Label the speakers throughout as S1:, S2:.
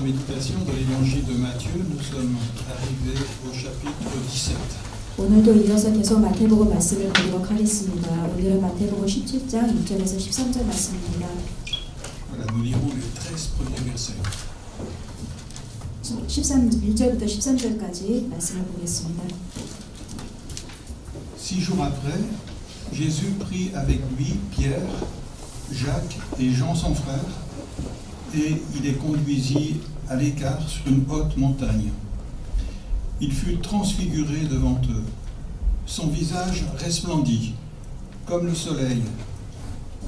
S1: méditation de l'évangile de Matthieu, nous sommes arrivés au chapitre 17.
S2: 오늘도 이어서 계속 마태복음 말씀을 보도록 하겠습니다. 오늘은 마태복음 17장 1절에서 13절 말씀입니다.
S1: Voilà, nous lirons les 13 premiers versets.
S2: 1절부터 13절까지 말씀을 보겠습니다.
S1: 6 jours après, Jésus prit avec lui Pierre, Jacques et Jean son frère, et il les conduisit à l'écart sur une haute montagne. Il fut transfiguré devant eux. Son visage resplendit comme le soleil,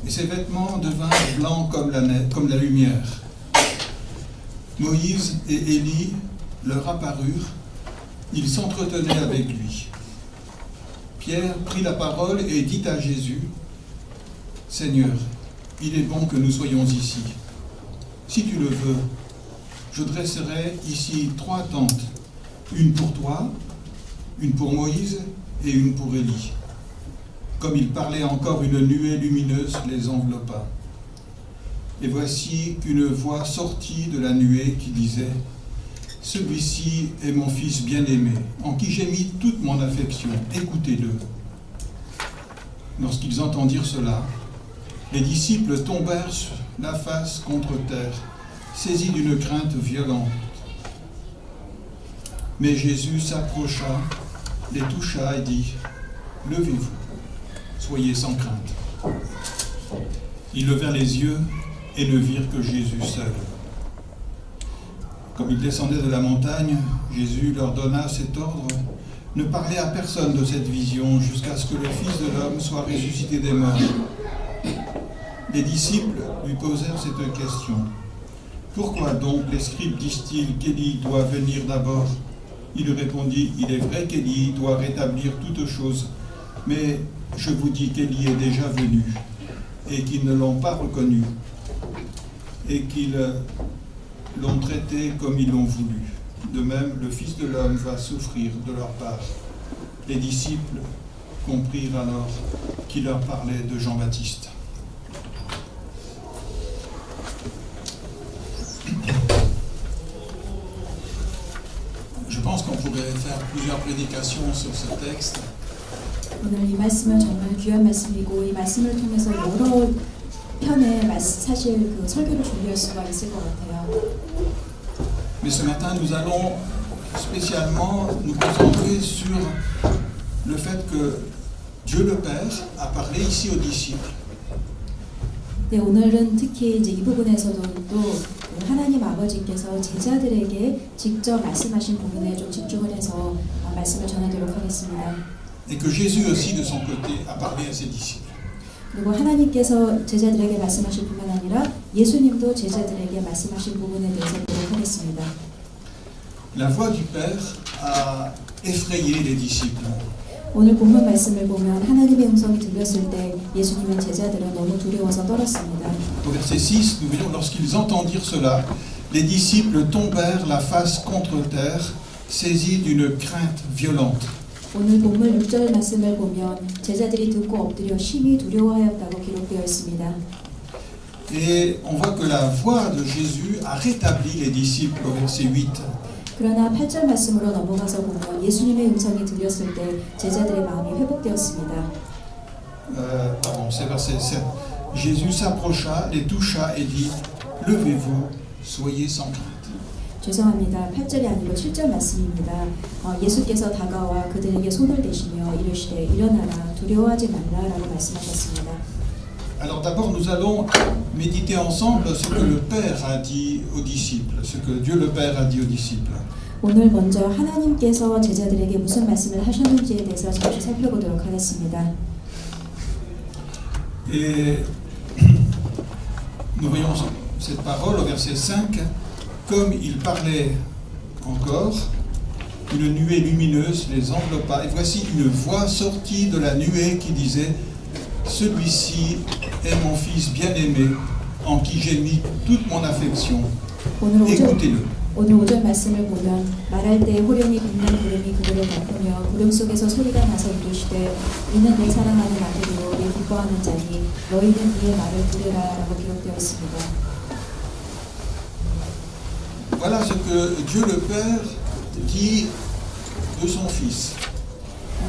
S1: et ses vêtements devinrent blancs comme la lumière. Moïse et Élie leur apparurent, ils s'entretenaient avec lui. Pierre prit la parole et dit à Jésus, « Seigneur, il est bon que nous soyons ici. Si tu le veux, je dresserai ici 3 tentes, une pour toi, une pour Moïse et une pour Élie. » Comme il parlait encore, une nuée lumineuse les enveloppa. Et voici qu'une voix sortit de la nuée qui disait, « Celui-ci est mon fils bien-aimé, en qui j'ai mis toute mon affection, écoutez-le. » Lorsqu'ils entendirent cela, les disciples tombèrent la face contre terre, saisis d'une crainte violente. Mais Jésus s'approcha, les toucha et dit, « Levez-vous, soyez sans crainte. » Ils levèrent les yeux et ne virent que Jésus seul. Comme ils descendaient de la montagne, Jésus leur donna cet ordre, « Ne parlez à personne de cette vision jusqu'à ce que le Fils de l'homme soit ressuscité des morts. » Les disciples lui posèrent cette question. « Pourquoi donc les scribes disent-ils qu'Élie doit venir d'abord ?» Il répondit, « Il est vrai qu'Élie doit rétablir toutes choses, mais je vous dis qu'Élie est déjà venu, et qu'ils ne l'ont pas reconnu, et qu'ils l'ont traité comme ils l'ont voulu. De même, le Fils de l'homme va souffrir de leur part. » Les disciples comprirent alors qu'il leur parlait de Jean-Baptiste. Je pense qu'on pourrait faire plusieurs prédications sur ce texte.
S2: 오늘 이 말씀은 정말 귀한 말씀이고 이 말씀을 통해서 여러 편의 사실 그 설교를 준비할 수가 있을 것 같아요.
S1: Mais ce matin, nous allons spécialement nous concentrer sur le fait que Dieu le Père a parlé ici aux disciples.
S2: 네, 오늘은 특히 이제 이 부분에서도 또 하나님 아버지께서 제자들에게 직접 말씀하신 부분에 좀 집중을 해서 말씀을 전하도록 하겠습니다.
S1: Et que Jésus aussi de son côté a parlé à ses disciples.
S2: 그리고 하나님께서 제자들에게 말씀하실 뿐만 아니라 예수님도 제자들에게 말씀하신 부분에 대해서 보도록 하겠습니다.
S1: La voix du Père a effrayé les disciples.
S2: 오늘 본문 말씀을 보면 하나님의 음성이 들렸을 때 예수님의 제자들은 너무 두려워서 떨었습니다.
S1: Au verset 6, nous voyons, lorsqu'ils entendirent cela, les disciples tombèrent la face contre terre, saisis d'une crainte violente.
S2: 오늘 본문 6절 말씀을 보면 제자들이 듣고 엎드려 심히 두려워하였다고 기록되어 있습니다.
S1: Et on voit que la voix de Jésus a rétabli les disciples au verset 8.
S2: 그러나 8절 말씀으로 넘어가서 보면 예수님의 음성이 들렸을 때 제자들의 마음이 회복되었습니다.
S1: Pardon, c'est verset 7. Jésus s'approcha, les toucha et dit, « Levez-vous, soyez sans crainte. »
S2: 죄송합니다. 8절이 아니고 7절 말씀입니다. 예수께서 다가와 그들에게 손을 대시며 이르시되 일어나라 두려워하지 말라라고 말씀하셨습니다.
S1: Alors d'abord nous allons méditer ensemble ce que le Père a dit aux disciples, ce que Dieu le Père a dit aux disciples.
S2: 오늘 먼저 하나님께서 제자들에게 무슨 말씀을 하셨는지에 대해서 잠시 살펴보도록 하겠습니다.
S1: Et nous voyons cette parole au verset 5. Comme il parlait encore, une nuée lumineuse les enveloppa. Et voici une voix sortie de la nuée qui disait, « Celui-ci est mon fils bien-aimé, en qui j'ai mis toute mon affection. Écoutez-le. »
S2: 오늘 5절 말씀을 보면 말할 때 호령이 빛난 구름이 그들을 덮으며 구름 속에서 소리가 나서 이르시되 이는 내 사랑하는 아들이요 내 기뻐하는 자니 너희는 이의 말을 들으라 라고 기록되어 있습니다.
S1: Voilà ce que Dieu le Père dit de son Fils.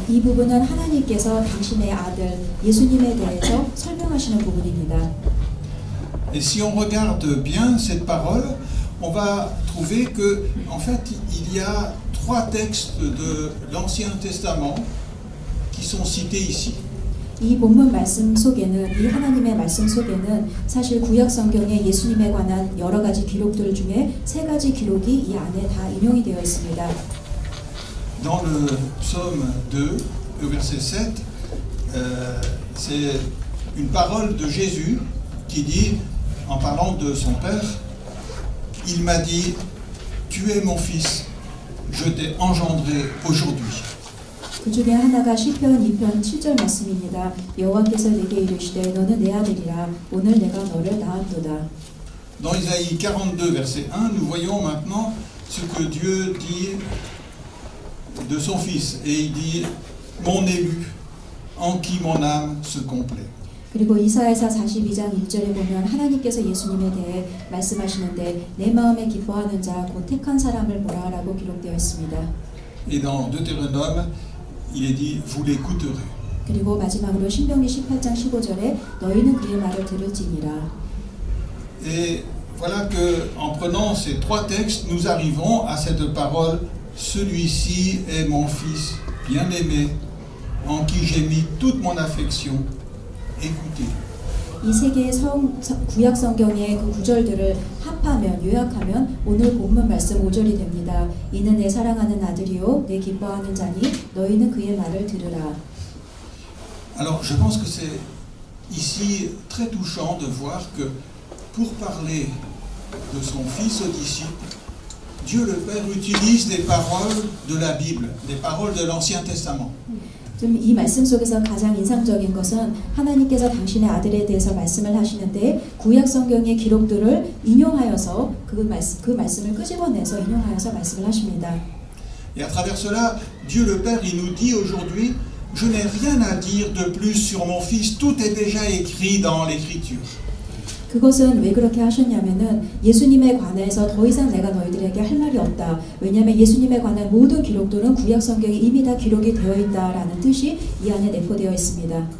S2: 이 부분은 하나님께서 당신의 아들 예수님에 대해서 설명하시는 부분입니다.
S1: Et si on regarde bien cette parole, on va trouver que, en fait, il y a 3 textes de l'Ancien Testament qui sont cités ici.
S2: 이 본문 말씀 속에는 이 하나님의 말씀 속에는 사실 구약 성경에 예수님에 관한 여러 가지 기록들 중에 3가지 기록이 이 안에 다 인용이 되어 있습니다.
S1: Dans le psaume 2, au verset 7, c'est une parole de Jésus qui dit, en parlant de son Père, « Il m'a dit, tu es mon fils, je t'ai engendré aujourd'hui. »
S2: 그 중에 하나가 시편 2편 7절 말씀입니다. 여호와께서 내게 이르시되 너는 내 아들이라 오늘 내가 너를 낳았도다.
S1: Dans Isaïe 42, verset 1, nous voyons maintenant ce que Dieu dit de son Fils. Et il dit, mon élu, en qui mon âme se complaît.
S2: 그리고 이사야서 42장 1절에 보면 하나님께서 예수님에 대해 말씀하시는데 내 마음에 기뻐하는 자 곧 택한 사람을 보라라고 기록되어 있습니다.
S1: Et dans Deutéronome, il est dit, vous l'écouterez.
S2: 그리고 마지막으로 신명기 18장 15절에 너희는 그의 말을 들을지니라.
S1: Et voilà que, en prenant ces 3 textes, nous arrivons à cette parole, celui-ci est mon fils bien-aimé, en qui j'ai mis toute mon affection. Écoutez.
S2: 이 세 개의 구약 성경의 그 구절들을 합하면 요약하면 오늘 본문 말씀 5절이 됩니다. 이는 내 사랑하는 아들이요 내 기뻐하는 자니 너희는 그의 말을 들으라.
S1: Alors je pense que c'est ici très touchant de voir que pour parler de son fils aux disciples, Dieu le Père utilise des paroles de la Bible, des paroles de l'Ancien Testament.
S2: 좀 이 말씀 속에서 가장 인상적인 것은 하나님께서 당신의 아들에 대해서 말씀을 하시는데 구약 성경의 기록들을 인용하여서 그 말씀을 끄집어내서 인용하여서 말씀을 하십니다.
S1: Et à travers cela, Dieu le Père, il nous dit aujourd'hui, je n'ai rien à dire de plus sur mon fils, tout est déjà écrit dans l'Écriture.
S2: 그것은 왜 그렇게 하셨냐면은 예수님에 관해서 더 이상 내가 너희들에게 할 말이 없다. 왜냐하면 예수님에 관한 모든 기록들은 구약 성경에 이미 다 기록이 되어 있다라는 뜻이 이 안에 내포되어 있습니다.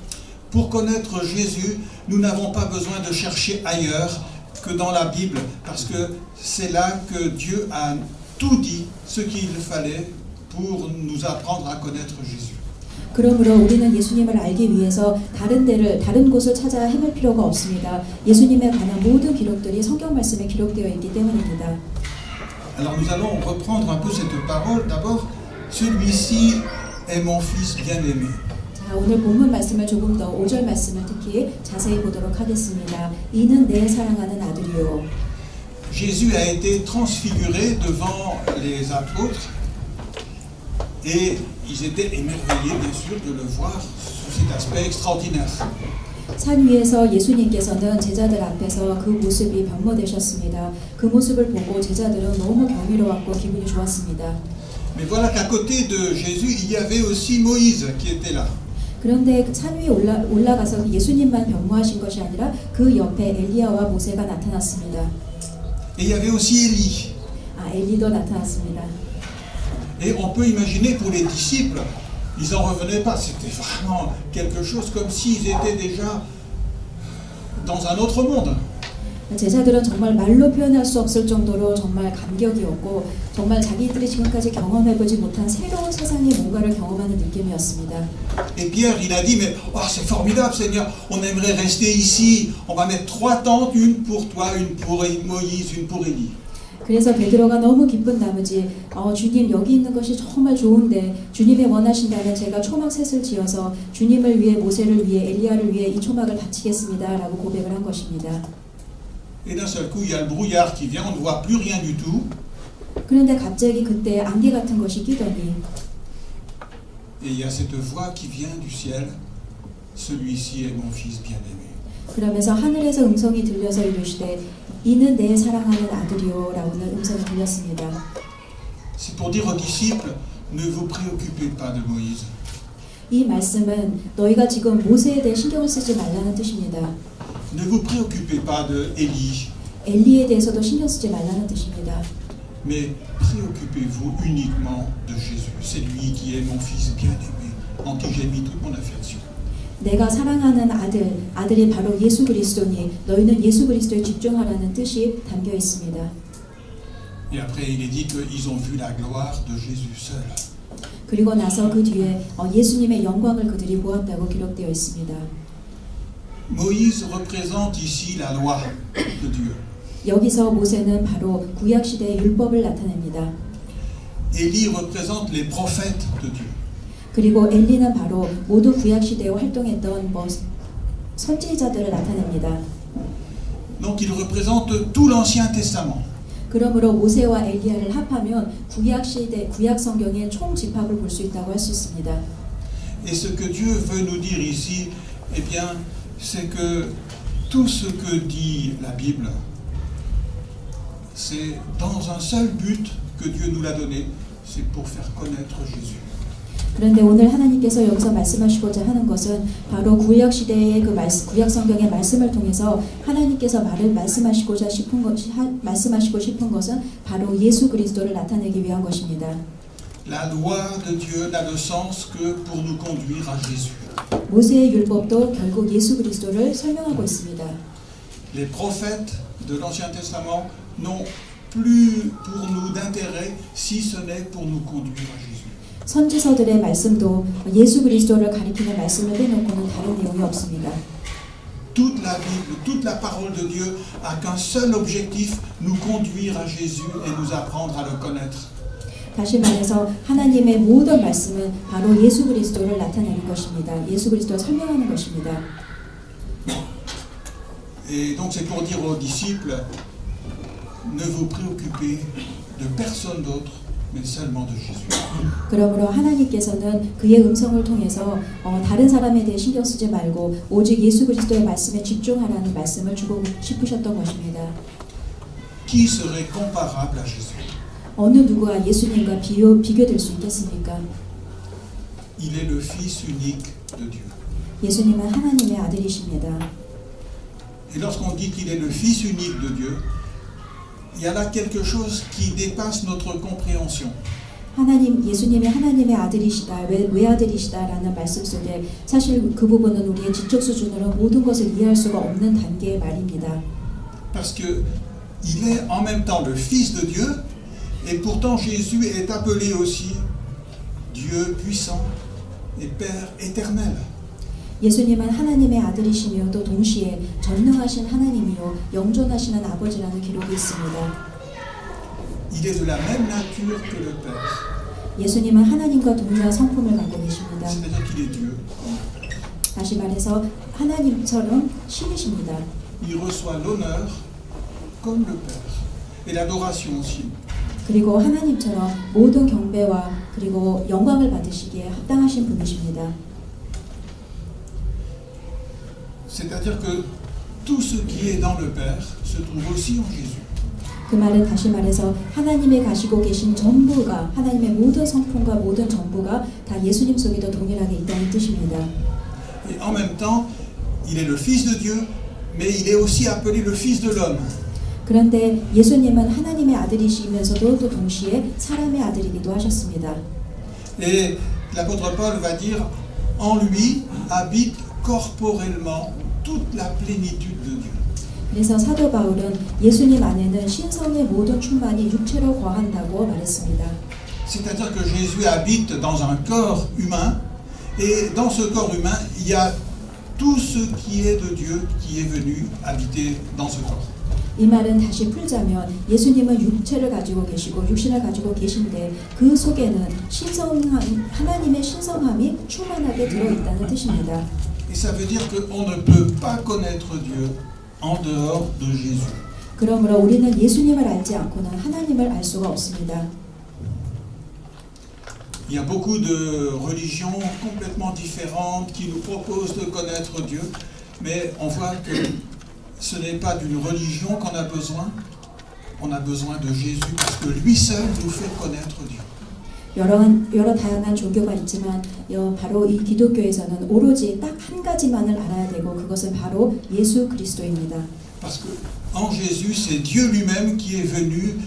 S1: Pour connaître Jésus, nous n'avons pas besoin de chercher ailleurs que dans la Bible, parce que c'est là que Dieu a tout dit ce qu'il fallait pour nous apprendre à connaître Jésus.
S2: 그러므로 우리는 예수님을 알기 위해서 다른 곳을 찾아 헤맬 필요가 없습니다. 예수님에 관한 모든 기록들이 성경 말씀에 기록되어 있기 때문입니다.
S1: Alors nous allons reprendre un peu cette parole. D'abord, celui-ci est mon fils bien-aimé.
S2: 자, 오늘 본문 말씀을 조금 더 5절 말씀을 특히 자세히 보도록 하겠습니다. 이는 내 사랑하는 아들이요.
S1: Jésus a été transfiguré devant les apôtres et ils étaient émerveillés bien sûr de le voir sous cet aspect extraordinaire.
S2: 산 위에서 예수님께서는 제자들 앞에서 그 모습이 변모되셨습니다. 그 모습을 보고 제자들은 너무 경이로웠고 기분이 좋았습니다.
S1: Mais voilà qu'à côté de Jésus, il y avait aussi Moïse qui était là.
S2: 그런데 산 위에 올라가서 예수님만 변모하신 것이 아니라 그 옆에 엘리야와 모세가 나타났습니다.
S1: Et il y avait aussi Élie.
S2: 엘리도 나타났습니다.
S1: Et on peut imaginer pour les disciples, ils n'en revenaient pas. C'était vraiment quelque chose comme s'ils étaient déjà dans un autre monde.
S2: 제자들은 정말 말로 표현할 수 없을 정도로 정말 감격이었고 정말 자기들이 지금까지 경험해보지 못한 새로운 세상의 뭔가를 경험하는 느낌이었습니다.
S1: Et Pierre, il a dit, mais oh, c'est formidable Seigneur, on aimerait rester ici. On va mettre 3 tentes, une pour toi, une pour Moïse, une pour Élie.
S2: 그래서 베드로가 너무 기쁜 나머지 주님 여기 있는 것이 정말 좋은데 주님이 원하신다면 제가 초막 셋을 지어서 주님을 위해 모세를 위해 엘리야를 위해 이 초막을 바치겠습니다 라고 고백을 한 것입니다.
S1: Et d'un seul coup, il y a le brouillard qui vient, on ne voit plus rien du tout.
S2: 그런데 갑자기 그때 안개 같은 것이 끼더니
S1: Et il y a cette voix qui vient du ciel, celui-ci est mon fils bien-aimé.
S2: 그러면서 하늘에서 음성이 들려서 이르시되 이는 내 사랑하는 아들이요 라는 음성이 들렸습니다.
S1: C'est pour dire aux disciples, ne vous préoccupez pas de Moïse.
S2: 이 말씀은 너희가 지금 모세에 대해 신경을 쓰지 말라는 뜻입니다.
S1: Ne vous préoccupez pas de Élie.
S2: 엘리에 대해서도 신경 쓰지 말라는 뜻입니다.
S1: mais préoccupez-vous uniquement de Jésus. C'est lui qui est mon fils bien-aimé, en qui j'ai mis toute mon affection.
S2: 내가 사랑하는 아들이 바로 예수 그리스도니 너희는 예수 그리스도에 집중하라는 뜻이 담겨 있습니다.
S1: Et après, il est dit qu'ils ont vu la gloire de Jésus seul.
S2: 그리고 나서 그 뒤에 예수님의 영광을 그들이 보았다고 기록되어 있습니다.
S1: Moïse représente ici la loi de Dieu.
S2: 여기서 모세는 바로 구약 시대의 율법을 나타냅니다.
S1: Élie représente les prophètes de Dieu.
S2: 그리고 엘리는 바로 모두 구약 시대에 활동했던 선지자들을 나타냅니다.
S1: Donc il représente tout l'Ancien Testament.
S2: 그러므로 모세와 엘리야를 합하면 구약 시대 구약 성경의 총 집합을 볼 수 있다고 할 수 있습니다.
S1: Et ce que Dieu veut nous dire ici, eh bien, c'est que tout ce que dit la Bible, c'est dans un seul but que Dieu nous l'a donné, c'est pour faire connaître Jésus.
S2: 그런데 오늘 하나님께서 여기서 말씀하시고자 하는 것은 바로 구약 시대의 구약 성경의 말씀을 통해서 하나님께서 말씀하시고 싶은 것은 바로 예수 그리스도를 나타내기 위한 것입니다.
S1: La loi de Dieu n'a de sens que pour nous conduire à Jésus.
S2: 모세의 율법도 결국 예수 그리스도를 설명하고 있습니다.
S1: Les prophètes de l'Ancien Testament n'ont plus pour nous d'intérêt si ce n'est pour nous conduire à Jésus.
S2: 선지서들의 말씀도 예수 그리스도를 가리키는 말씀을 빼놓고는 다른 내용이 없습니다.
S1: Toute la Bible, toute la parole de Dieu a qu'un seul objectif, nous conduire à Jésus et nous apprendre à le connaître.
S2: 다시 말해서 하나님의 모든 말씀은 바로 예수 그리스도를 나타내는 것입니다. 예수 그리스도를 설명하는 것입니다.
S1: Et donc c'est pour dire aux disciples, ne vous préoccupez de personne d'autre, mais seulement de Jésus.
S2: 그러므로 하나님께서는 그의 음성을 통해서 다른 사람에 대해 신경 쓰지 말고 오직 예수 그리스도의 말씀에 집중하라는 말씀을 주고 싶으셨던 것입니다.
S1: Qui serait comparable à Jésus?
S2: 어느 누구가 예수님과 비교될 수 있겠습니까?
S1: Il est le Fils unique de Dieu.
S2: 예수님은 하나님의 아들이십니다.
S1: Et lorsqu'on dit qu'il est le Fils unique de Dieu, il y a là quelque chose qui dépasse notre compréhension.
S2: 예수님이 하나님의 아들이시다, 외아들이시다라는 말씀 속에 사실 그 부분은 우리의 지적 수준으로 모든 것을 이해할 수가 없는 단계의 말입니다.
S1: Parce que il est en même temps le Fils de Dieu, et pourtant Jésus est appelé aussi Dieu puissant et Père éternel.
S2: 예수님은 하나님의 아들이시며 또 동시에 전능하신 하나님이요 영존하시는 아버지라는 기록이 있습니다.
S1: Il est de la même nature que le Père.
S2: 예수님은 하나님과 동일한 성품을 갖고 계십니다.
S1: C'est-à-dire qu'il est Dieu.
S2: 다시 말해서 하나님처럼 신이십니다.
S1: Il reçoit l'honneur comme le Père et l'adoration aussi.
S2: 그리고 하나님처럼 모든 경배와 그리고 영광을 받으시기에 합당하신 분이십니다.
S1: C'est-à-dire que tout ce qui est dans le Père se trouve aussi en Jésus.
S2: 그 말은 다시 말해서 하나님이 가지고 계신 전부가 하나님의 모든 성품과 모든 전부가 다 예수님 속에도 동일하게 있다는 뜻입니다.
S1: Et en même temps, il est le Fils de Dieu, mais il est aussi appelé le Fils de l'homme.
S2: 그런데 예수님은 하나님의 아들이시면서도 또 동시에 사람의 아들이기도 하셨습니다.
S1: Et l'apôtre Paul va dire, en lui habite corporellement toute la plénitude de Dieu.
S2: 그래서 사도 바울은 예수님 안에는 신성의 모든 충만이 육체로 거한다고 말했습니다.
S1: C'est-à-dire que Jésus habite dans un corps humain, et dans ce corps humain, il y a tout ce qui est de Dieu qui est venu habiter dans ce corps.
S2: 이 말은 다시 풀자면 예수님은 육체를 가지고 계시고 육신을 가지고 계신데 그 속에는 하나님의 신성함이 충만하게 들어있다는 뜻입니다.
S1: Et ça veut dire qu'on ne peut pas connaître Dieu en dehors de Jésus.
S2: 그러므로 우리는 예수님을 알지 않고는 하나님을 알 수가 없습니다.
S1: Il y a beaucoup de religions complètement différentes qui nous proposent de connaître Dieu, mais on voit que ce n'est pas d'une religion qu'on a besoin, on a besoin de Jésus parce que lui seul nous fait connaître Dieu.
S2: 여러 다양한 종교가 있지만 바로 이 기독교에서는 오로지 딱 한 가지만을 알아야 되고 그것은 바로 예수 그리스도입니다.
S1: Parce que en Jésus, c'est Dieu lui-même qui est venu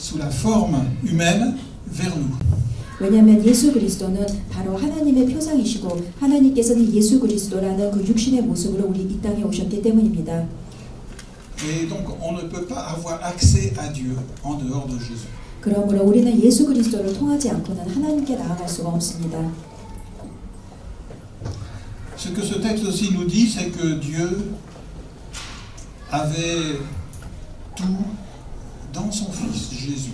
S1: sous la forme humaine vers nous.
S2: 왜냐하면 예수 그리스도는 바로 하나님의 표상이시고 하나님께서는 예수 그리스도라는 그 육신의 모습으로 우리 이 땅에 오셨기 때문입니다.
S1: Et donc on ne peut pas avoir accès à Dieu en dehors de Jésus.
S2: 그러므로 우리는 예수 그리스도를 통하지 않고는 하나님께 나아갈 수가 없습니다.
S1: Ce que ce texte aussi nous dit, c'est que Dieu avait tout dans son Fils, Jésus.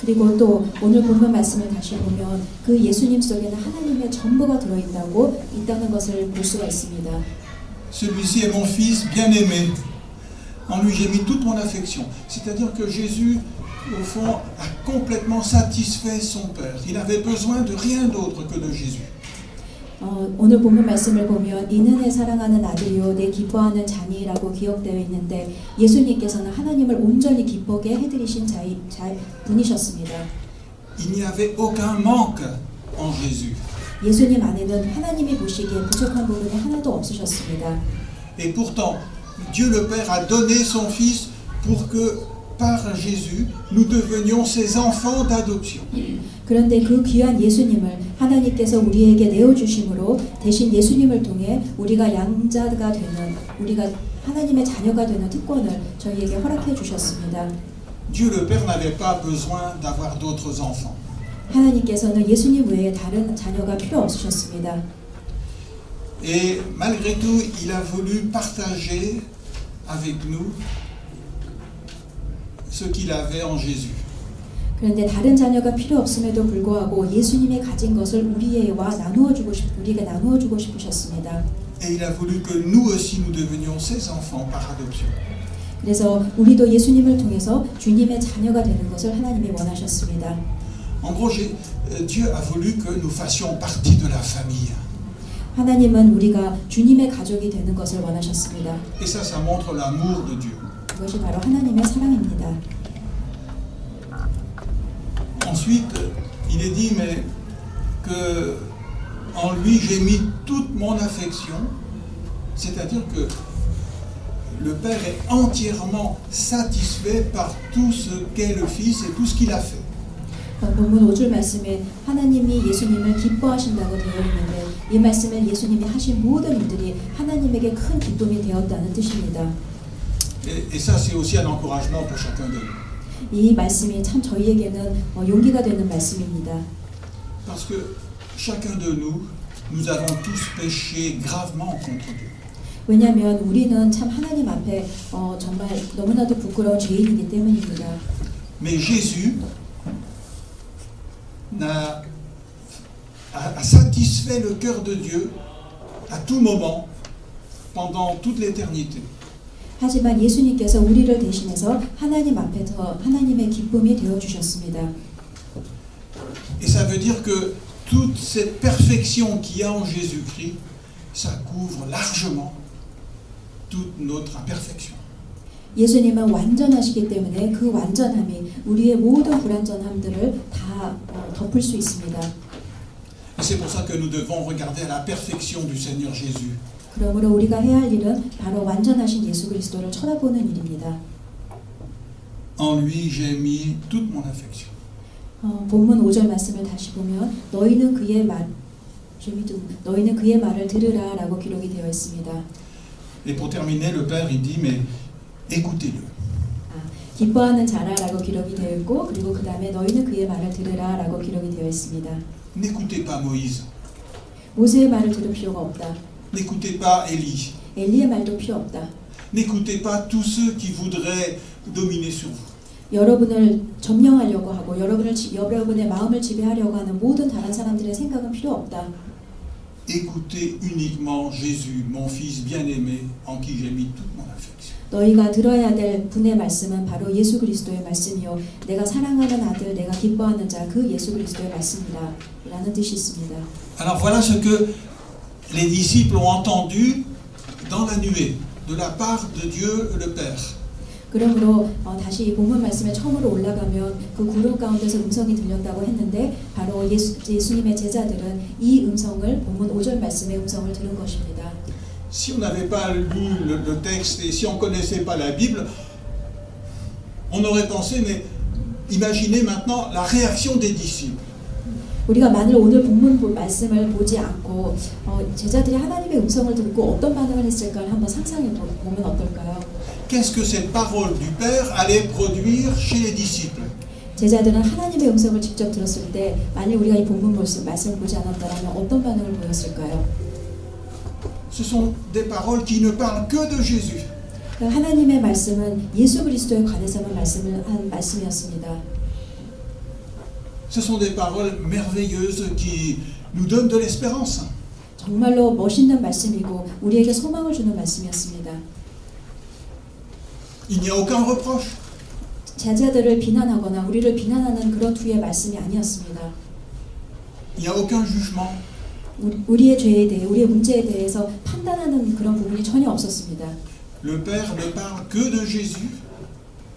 S2: 그리고 또 오늘 본문 말씀을 다시 보면 그 예수님 속에는 하나님의 전부가 들어있다고 있다는 것을 볼 수가 있습니다.
S1: Celui-ci est mon Fils bien-aimé. En lui j'ai mis toute mon affection. C'est-à-dire que Jésus, au fond, a complètement satisfait son Père. Il n'avait besoin de rien d'autre que de Jésus.
S2: 오늘 본문 말씀을 보면 이는 내 사랑하는 아들이요 내 기뻐하는 자니라고 기억되어 있는데 예수님께서는 하나님을 온전히 기쁘게 해드리신 분이셨습니다.
S1: Il n'y avait aucun manque en Jésus.
S2: 예수님 안에는 하나님이 보시기에 부족한 부분이 하나도 없으셨습니다.
S1: Et pourtant, Dieu le Père a donné son Fils pour que par Jésus, nous devenions ses enfants d'adoption.
S2: 그런데 그 귀한 예수님을 하나님께서 우리에게 내어주심으로 대신 예수님을 통해 우리가 양자가 되는 우리가 하나님의 자녀가 되는 특권을 저희에게 허락해 주셨습니다.
S1: Dieu le Père n'avait pas besoin d'avoir d'autres enfants.
S2: 하나님께서는 예수님 외에 다른 자녀가 필요 없으셨습니다.
S1: Et malgré tout, il a voulu partager avec nous ce qu'il avait en Jésus.
S2: 그런데 다른 자녀가 필요 없음에도 불구하고 예수님이 가진 것을 우리에게 나누어 주고 싶으셨습니다.
S1: Et il a voulu que nous aussi nous devenions ses enfants par adoption.
S2: 그래서 우리도 예수님을 통해서 주님의 자녀가 되는 것을 하나님이 원하셨습니다.
S1: En gros, Dieu a voulu que nous fassions partie de la famille.
S2: 하나님은 우리가 주님의 가족이 되는 것을 원하셨습니다.
S1: Et ça montre l'amour de Dieu.
S2: 그것이 바로 하나님의 사랑입니다.
S1: Ensuite, il est dit mais que en lui j'ai mis toute mon affection, c'est-à-dire que le Père est entièrement satisfait par tout ce qu'est le Fils et tout ce qu'il a fait.
S2: 본문 5절 말씀에 하나님이 예수님을 기뻐하신다고 되어 있는데 이 말씀은 예수님이 하신 모든 일들이 하나님에게 큰 기쁨이 되었다는 뜻입니다.
S1: Et ça c'est aussi un encouragement pour chacun de nous.
S2: 이 말씀이 참 저희에게는 용기가 되는 말씀입니다.
S1: Parce que chacun de nous, nous avons tous péché gravement contre Dieu.
S2: 왜냐하면 우리는 참 하나님 앞에 정말 너무나도 부끄러운 죄인이기 때문입니다.
S1: Mais Jésus a satisfait le cœur de Dieu à tout moment, pendant toute l'éternité.
S2: 하지만 예수님께서 우리를 대신해서 하나님 앞에서 하나님의 기쁨이 되어 주셨습니다.
S1: Et ça veut dire que toute cette perfection qu'il y a en Jésus-Christ, ça couvre largement toute notre imperfection.
S2: 예수님은 완전하시기 때문에 그 완전함이 우리의 모든 불완전함들을 다 덮을 수 있습니다.
S1: Et c'est pour ça que nous devons regarder à la perfection du Seigneur Jésus.
S2: 그러므로 우리가 해야 할 일은 바로 완전하신 예수 그리스도를 쳐다보는 일입니다.
S1: En lui j'ai mis toute mon affection.
S2: 본문 5절 말씀을 다시 보면 너희는 그의 말을 들으라라고 기록이 되어 있습니다.
S1: Et pour terminer, le Père il dit mais écoutez-le.
S2: 기뻐하는 자라라고 기록이 되어 있고 그리고 그 다음에 너희는 그의 말을 들으라라고 기록이 되어 있습니다.
S1: N'écoutez pas Moïse.
S2: 모세의 말을 들을 필요가 없다.
S1: N'écoutez pas Élie.
S2: 엘리의 말도 필요 없다.
S1: N'écoutez pas tous ceux qui voudraient dominer sur vous.
S2: 여러분을 점령하려고 하고 여러분의 마음을 지배하려고 하는 모든 다른 사람들의 생각은 필요 없다.
S1: Écoutez uniquement Jésus, mon Fils bien-aimé, en qui j'ai mis toute mon affection.
S2: 너희가 들어야 될 분의 말씀은 바로 예수 그리스도의 말씀이요 내가 사랑하는 아들 내가 기뻐하는 자 그 예수 그리스도의 말씀이다 라는 뜻이 있습니다.
S1: Alors voilà ce que les disciples ont entendu dans la nuée de la part de Dieu le Père.
S2: 그러므로 다시 이 본문 말씀에 처음으로 올라가면 그 구름 가운데서 음성이 들렸다고 했는데 바로 예수님의 제자들은 이 음성을 본문 5절 말씀의 음성을 들은 것입니다.
S1: Si on n'avait pas lu le texte et si on ne connaissait pas la Bible, on aurait pensé mais imaginez maintenant la réaction des disciples.
S2: 우리가 만일 오늘 본문 말씀을 보지 않고 제자들이 하나님의 음성을 듣고 어떤 반응을 했을까를 한번 상상해 보면 어떨까요?
S1: Qu'est-ce que cette parole du Père allait produire chez les disciples?
S2: 제자들은 하나님의 음성을 직접 들었을 때 만일 우리가 이 본문 말씀을 보지 않았다면 어떤 반응을 보였을까요?
S1: Ce sont des paroles qui ne parlent que de Jésus.
S2: 하나님의 말씀은 예수 그리스도에 관해서만 말씀을 한 말씀이었습니다.
S1: Ce sont des paroles merveilleuses qui nous donnent de l'espérance.
S2: 정말로 멋있는 말씀이고 우리에게 소망을 주는 말씀이었습니다.
S1: Il n'y a aucun reproche.
S2: 제자들을 비난하거나 우리를 비난하는 그런 투의 말씀이 아니었습니다.
S1: Il n'y a aucun jugement.
S2: 우리의 죄에 대해, 우리의 문제에 대해서 판단하는 그런 부분이 전혀 없었습니다.
S1: Le Père ne parle que de Jésus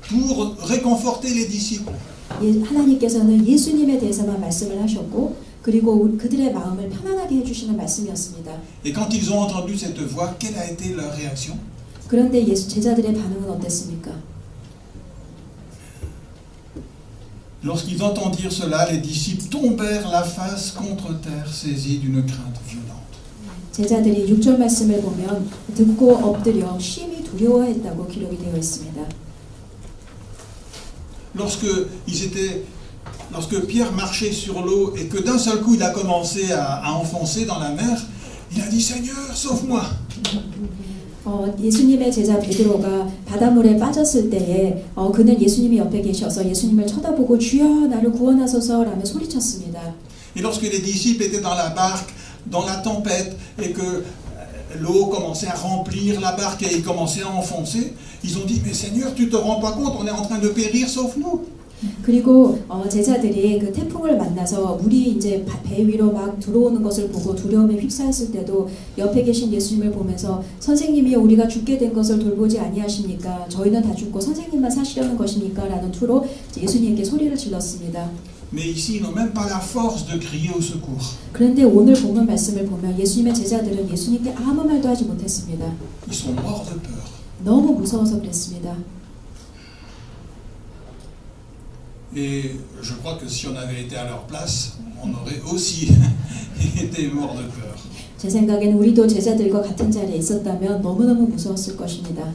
S1: pour réconforter les disciples.
S2: 하나님께서는 예수님에 대해서만 말씀을 하셨고 그리고 그들의 마음을 편안하게 해주시는 말씀이었습니다.
S1: Et quand ils ont entendu cette voix, quelle a été leur réaction?
S2: 그런데 제자들의 반응은 어땠습니까?
S1: Lorsqu'ils entendirent cela, les disciples tombèrent la face contre terre, saisis d'une crainte violente.
S2: 제자들이 6절 말씀을 보면 듣고 엎드려 심히 두려워했다고 기록이 되어 있습니다.
S1: Lorsque Pierre marchait sur l'eau et que d'un seul coup il a commencé à enfoncer dans la mer, il a dit Seigneur, sauve-moi.
S2: 예수님의 제자 베드로가 바닷물에 빠졌을 때에 그는 예수님이 옆에 계셔서 예수님을 쳐다보고 주여 나를 구원하소서라며 소리쳤습니다.
S1: Et lorsque les disciples étaient dans la barque, dans la tempête, et que l'eau commençait à remplir la barque et ils commençaient à enfoncer, ils ont dit mais Seigneur, tu te rends pas compte, on est en train de périr, sauve-nous.
S2: 그리고 제자들이 그 태풍을 만나서 물이 이제 배 위로 막 들어오는 것을 보고 두려움에 휩싸였을 때도 옆에 계신 예수님을 보면서 선생님이여 우리가 죽게 된 것을 돌보지 아니하십니까? 저희는 다 죽고 선생님만 사시려는 것입니까? 라는 투로 예수님께 소리를 질렀습니다.
S1: Mais ici, ils n'ont même pas la force de crier au secours.
S2: 그런데 오늘 본문 말씀을 보면 예수님의 제자들은 예수님께 아무 말도 하지 못했습니다.
S1: Ils sont morts de peur.
S2: 너무 무서워서 그랬습니다.
S1: Et je crois que si on avait été à leur place, on aurait aussi été morts de peur.
S2: 제 생각에는 우리도 제자들과 같은 자리에 있었다면 너무너무 무서웠을 것입니다.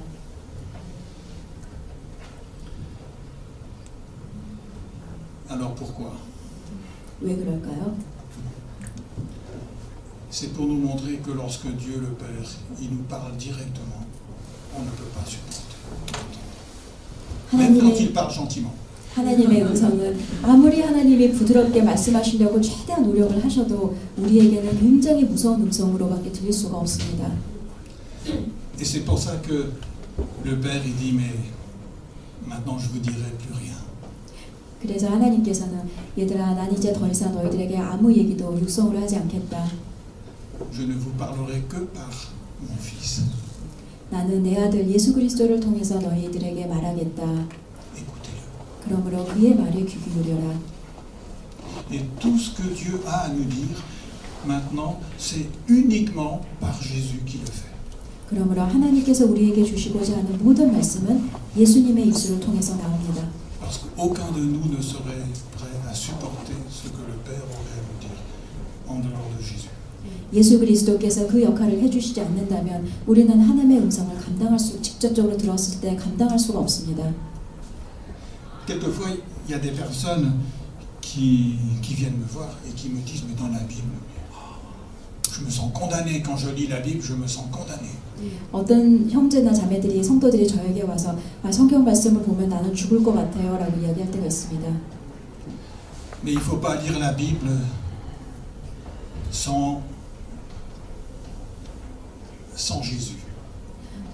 S1: Alors pourquoi?
S2: 왜 그럴까요?
S1: C'est pour nous montrer que lorsque Dieu le Père, il nous parle directement, on ne peut pas supporter. Même quand il parle gentiment.
S2: 하나님의 음성은 아무리 하나님이 부드럽게 말씀하시려고 최대한 노력을 하셔도 우리에게는 굉장히 무서운 음성으로밖에 들릴 수가 없습니다.
S1: Et c'est pour ça que le Père il dit mais maintenant je vous dirai plus rien.
S2: 그래서 하나님께서는 얘들아 난 이제 더 이상 너희들에게 아무 얘기도 육성으로 하지 않겠다.
S1: Je ne vous parlerai que par mon Fils.
S2: 나는 내 아들 예수 그리스도를 통해서 너희들에게 말하겠다. 그러므로 그의 말에 귀 기울여라.
S1: Et tout ce que Dieu a à nous dire maintenant, c'est uniquement par Jésus qui le fait.
S2: 그러므로 하나님께서 우리에게 주시고자 하는 모든 말씀은 예수님의 입술을 통해서 나옵니다.
S1: Parce qu'aucun de nous ne serait prêt à supporter ce que le Père aurait à nous dire en dehors de Jésus.
S2: 예수 그리스도께서 그 역할을 해주시지 않는다면 우리는 하나님의 음성을 직접적으로 들었을 때 감당할 수가 없습니다.
S1: Quelquefois, il y a des personnes qui viennent me voir et qui me disent mais dans la Bible, je me sens condamné quand je lis la Bible, je me sens condamné.
S2: 어떤 형제나 자매들이 성도들이 저에게 와서 성경 말씀을 보면 나는 죽을 것 같아요라고 이야기할 때가 있습니다.
S1: Mais il faut pas lire la Bible sans Jésus.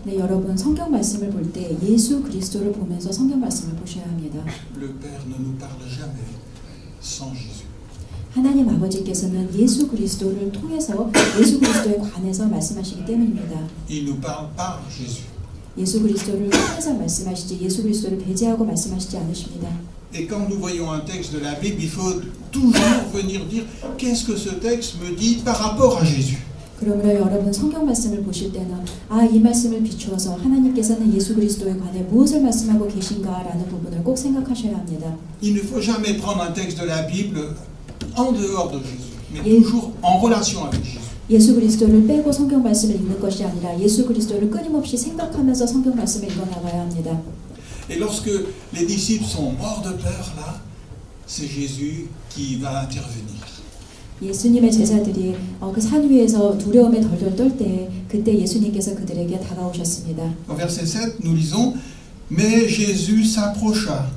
S2: 네, 여러분 성경 말씀을 볼 때 예수 그리스도를 보면서 성경 말씀을 보셔야 합니다.
S1: Le Père ne nous parle jamais sans Jésus.
S2: 하나님 아버지께서는 예수 그리스도를 통해서 예수 그리스도에 관해서 말씀하시기 때문입니다.
S1: Il nous parle par Jésus.
S2: 예수 그리스도를 통해서 말씀하시지 예수 그리스도를 배제하고 말씀하시지 않으십니다.
S1: Et quand nous voyons un texte de la Bible, il faut toujours venir dire qu'est-ce que ce texte me dit par rapport à Jésus.
S2: 그러므로 여러분 성경 말씀을 보실 때는 이 말씀을 비추어서 하나님께서는 예수 그리스도에 관해 무엇을 말씀하고 계신가라는 부분을 꼭 생각하셔야 합니다.
S1: Il ne faut jamais prendre un texte de la Bible en dehors de Jésus, mais toujours en relation avec Jésus.
S2: 예수 그리스도를 빼고 성경 말씀을 읽는 것이 아니라 예수 그리스도를 끊임없이 생각하면서 성경 말씀을 읽어나가야 합니다.
S1: Et lorsque les disciples sont morts de peur, là, c'est Jésus qui va intervenir.
S2: 예수님의 제자들이 그 산 위에서 두려움에 덜덜 떨 때 그때 예수님께서 그들에게 다가오셨습니다.
S1: Au verset 7, nous lisons « Mais Jésus s'approcha,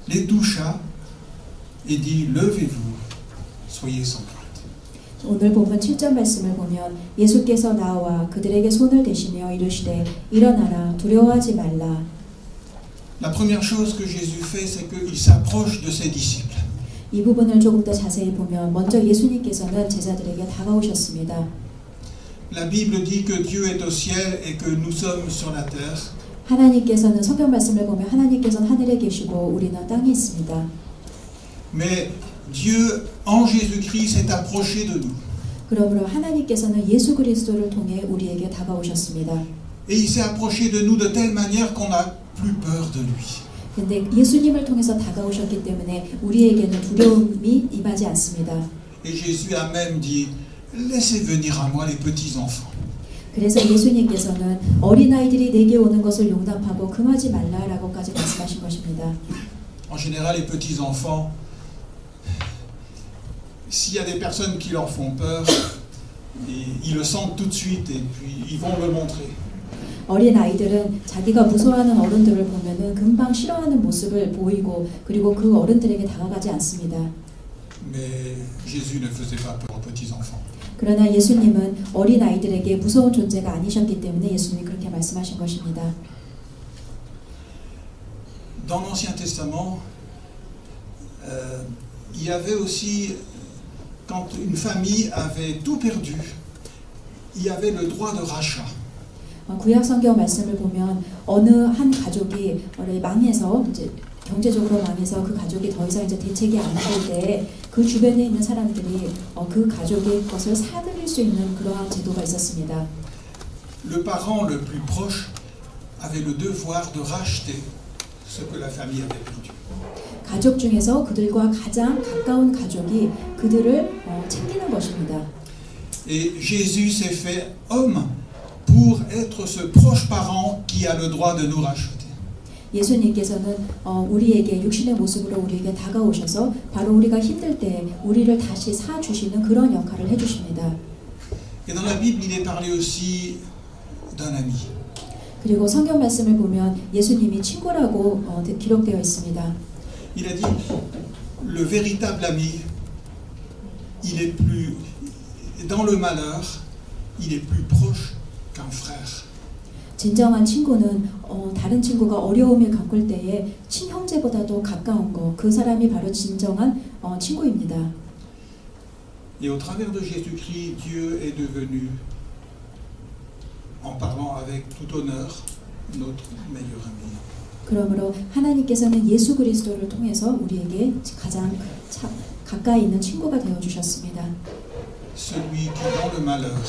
S1: les toucha et dit « Levez-vous, soyez sans crainte. »
S2: 오늘 본문 7절 말씀을 보면 예수께서 나와 그들에게 손을 대시며 이르시되 일어나라 두려워하지 말라.
S1: La première chose que Jésus fait, c'est qu'il s'approche de ses disciples.
S2: 이 부분을 조금 더 자세히 보면 먼저 예수님께서는 제자들에게 다가오셨습니다.
S1: La Bible dit que Dieu est au ciel et que nous sommes sur la terre.
S2: 하나님께서는 성경 말씀을 보면 하나님께서는 하늘에 계시고 우리는 땅에 있습니다.
S1: Mais Dieu, en Jésus-Christ, s'est approché de nous.
S2: 그러므로 하나님께서는 예수 그리스도를 통해 우리에게 다가오셨습니다.
S1: Et il s'est approché de nous de telle manière qu'on n'a plus peur de lui.
S2: 근데 예수님을 통해서 다가오셨기 때문에 우리에게는 두려움이 임하지 않습니다.
S1: Et Jésus a même dit « Laissez venir à moi les petits enfants. »
S2: 그래서 예수님께서는 어린아이들이 내게 오는 것을 용납하고 금하지 말라라고까지 말씀하신 것입니다.
S1: En général, les petits enfants, s'il y a des personnes qui leur font peur, ils le sentent tout de suite et puis ils vont le montrer.
S2: 어린 아이들은 자기가 무서워하는 어른들을 보면은 금방 싫어하는 모습을 보이고 그리고 그 어른들에게 다가가지 않습니다.
S1: Mais Jésus ne faisait pas peur aux petits enfants.
S2: 그러나 예수님은 어린 아이들에게 무서운 존재가 아니셨기 때문에 예수님이 그렇게 말씀하신 것입니다.
S1: Dans l'Ancien Testament, il y avait aussi, quand une famille avait tout perdu, il y avait le droit de rachat.
S2: 구약 성경 말씀을 보면 어느 한 가족이 망해서 이제 경제적으로 망해서 그 가족이 더 이상 이제 대책이 안 될 때 그 주변에 있는 사람들이 그 가족의 것을 사들일 수 있는 그러한 제도가 있었습니다.
S1: Le parent le plus proche avait le devoir de racheter ce que la famille avait perdu.
S2: 가족 중에서 그들과 가장 가까운 가족이 그들을 챙기는 것입니다.
S1: Et Jésus s'est fait homme pour être ce proche parent qui a le droit de nous racheter.
S2: 예수님께서는 우리에게 육신의 모습으로 우리에게 다가오셔서 바로 우리가 힘들 때 우리를 다시 사주시는 그런 역할을 해주십니다.
S1: Et dans la Bible, il est parlé aussi d'un ami.
S2: 그리고 성경 말씀을 보면 예수님이 친구라고 기록되어 있습니다.
S1: Il a dit, le véritable ami, il est plus, dans le malheur, il est plus proche qu'un frère.
S2: 진정한 친구는 다른 친구가 어려움을 겪을 때에 친형제보다도 가까운 거, 그 사람이 바로 진정한 친구입니다.
S1: Et au travers de Jésus-Christ, Dieu est devenu, en parlant avec tout honneur, notre meilleur ami.
S2: 그러므로 하나님께서는 예수 그리스도를 통해서 우리에게 가장 가까이 있는 친구가 되어 주셨습니다.
S1: Celui qui dans le malheur